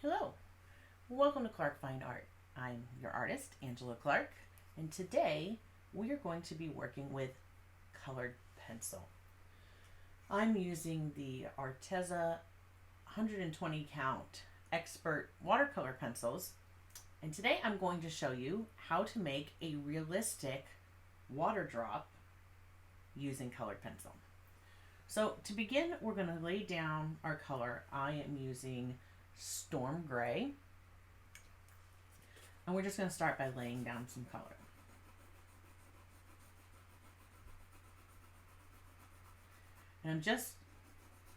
Hello, welcome to Clark Fine Art. I'm your artist, Angela Clark, and today we are going to be working with colored pencil. I'm using the Arteza 120 count expert watercolor pencils, and today I'm going to show you how to make a realistic water drop using colored pencil. So to begin, we're going to lay down our color. I am using Storm Gray. And we're just going to start by laying down some color. And I'm just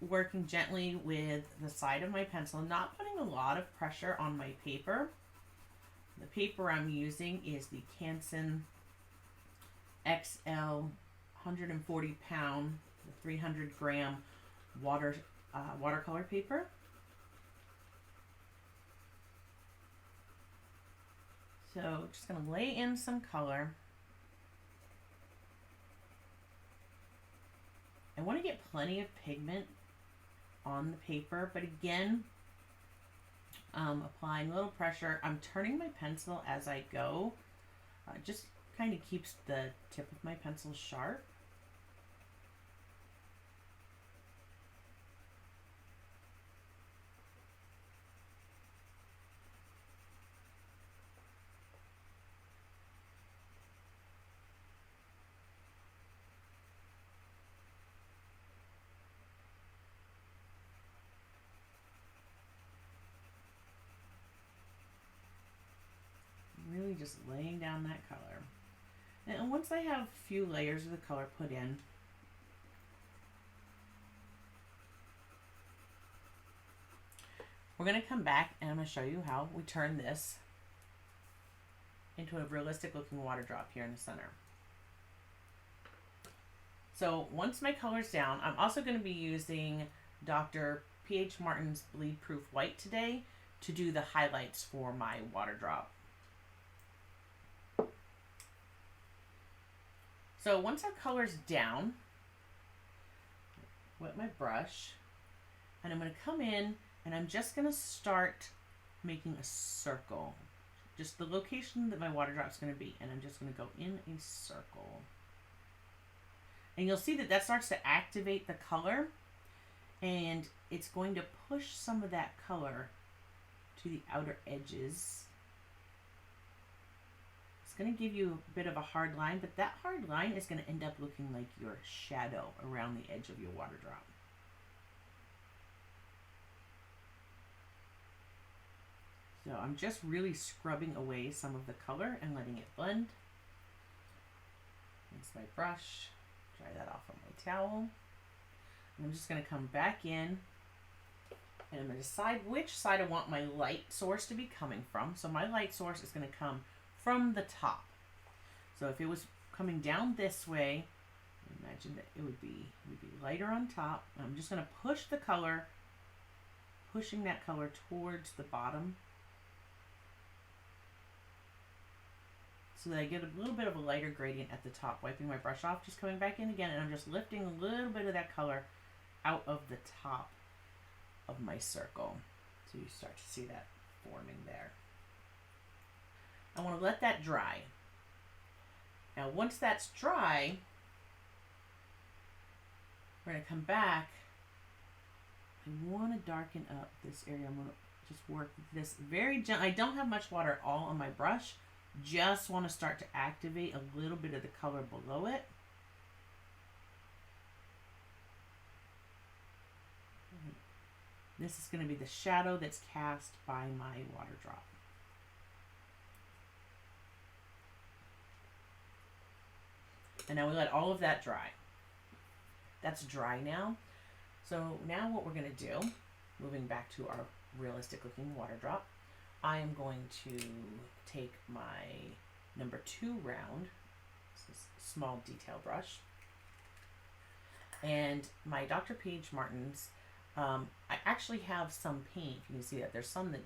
working gently with the side of my pencil, not putting a lot of pressure on my paper. The paper I'm using is the Canson XL 140 pound, 300 gram watercolor paper. So just going to lay in some color. I want to get plenty of pigment on the paper, but again, applying a little pressure. I'm turning my pencil as I go. Just kind of keeps the tip of my pencil sharp. Really just laying down that color. And once I have a few layers of the color put in, we're going to come back and I'm going to show you how we turn this into a realistic looking water drop here in the center. So once my color's down, I'm also going to be using Dr. P.H. Martin's Bleed Proof White today to do the highlights for my water drop. So once our color's down, wet my brush, and I'm going to come in and I'm just going to start making a circle. Just the location that my water drop's going to be, and I'm just going to go in a circle. And you'll see that that starts to activate the color, and it's going to push some of that color to the outer edges. It's going to give you a bit of a hard line, but that hard line is going to end up looking like your shadow around the edge of your water drop. So I'm just really scrubbing away some of the color and letting it blend. Rinse my brush, dry that off on my towel. And I'm just going to come back in and I'm going to decide which side I want my light source to be coming from. So my light source is going to come from the top. So if it was coming down this way, imagine that it would be lighter on top. I'm just going to push the color, pushing that color towards the bottom, so that I get a little bit of a lighter gradient at the top. Wiping my brush off, just coming back in again, and I'm just lifting a little bit of that color out of the top of my circle. So you start to see that forming there. I want to let that dry. Now once that's dry, we're going to come back. I want to darken up this area. I'm going to just work this very gently. I don't have much water at all on my brush. Just want to start to activate a little bit of the color below it. This is going to be the shadow that's cast by my water drop. And now we let all of that dry. That's dry now. So now what we're going to do, moving back to our realistic looking water drop, I am going to take my number 2 round, this is a small detail brush, and my Dr. P.H. Martin's, I actually have some paint. You can see that there's some that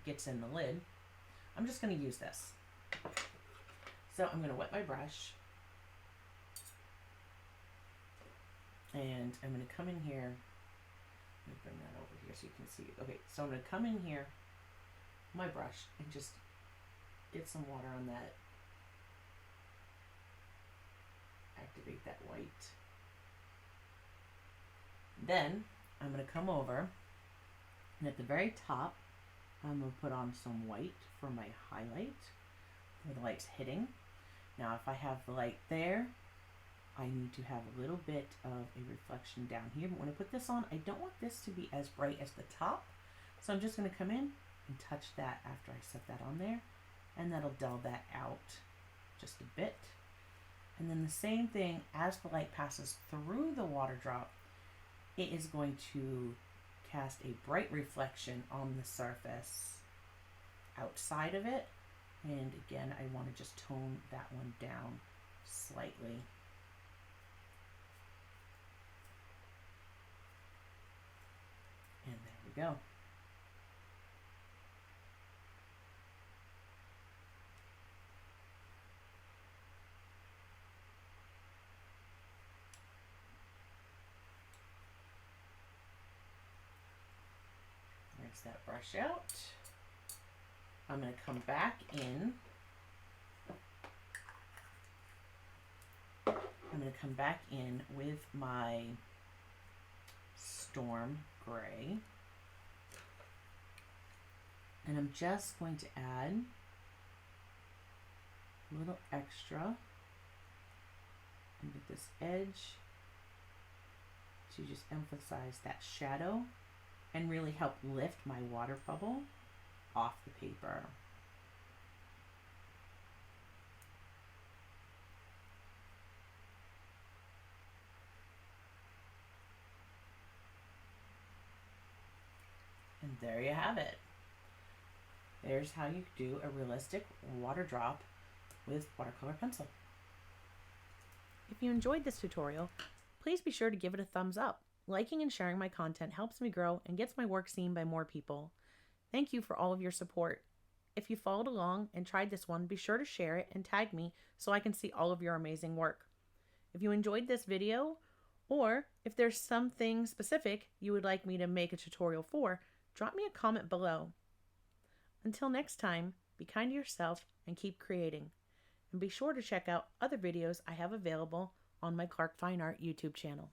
gets in the lid. I'm just going to use this. So I'm going to wet my brush, and I'm going to come in here. Let me bring that over here so you can see it. Okay, so I'm going to come in here my brush and just get some water on that. Activate that white. Then I'm going to come over and at the very top I'm going to put on some white for my highlight where the light's hitting. Now if I have the light there, I need to have a little bit of a reflection down here. But when I put this on, I don't want this to be as bright as the top. So I'm just going to come in and touch that after I set that on there. And that'll dull that out just a bit. And then the same thing, as the light passes through the water drop, it is going to cast a bright reflection on the surface outside of it. And again, I want to just tone that one down slightly. And there we go. Rinse that brush out. I'm going to come back in. I'm going to come back in with my Storm Gray. And I'm just going to add a little extra into this edge to just emphasize that shadow and really help lift my water bubble off the paper. And there you have it. There's how you do a realistic water drop with watercolor pencil. If you enjoyed this tutorial, please be sure to give it a thumbs up. Liking and sharing my content helps me grow and gets my work seen by more people. Thank you for all of your support. If you followed along and tried this one, be sure to share it and tag me so I can see all of your amazing work. If you enjoyed this video, or if there's something specific you would like me to make a tutorial for, drop me a comment below. Until next time, be kind to yourself and keep creating. And be sure to check out other videos I have available on my Clark Fine Art YouTube channel.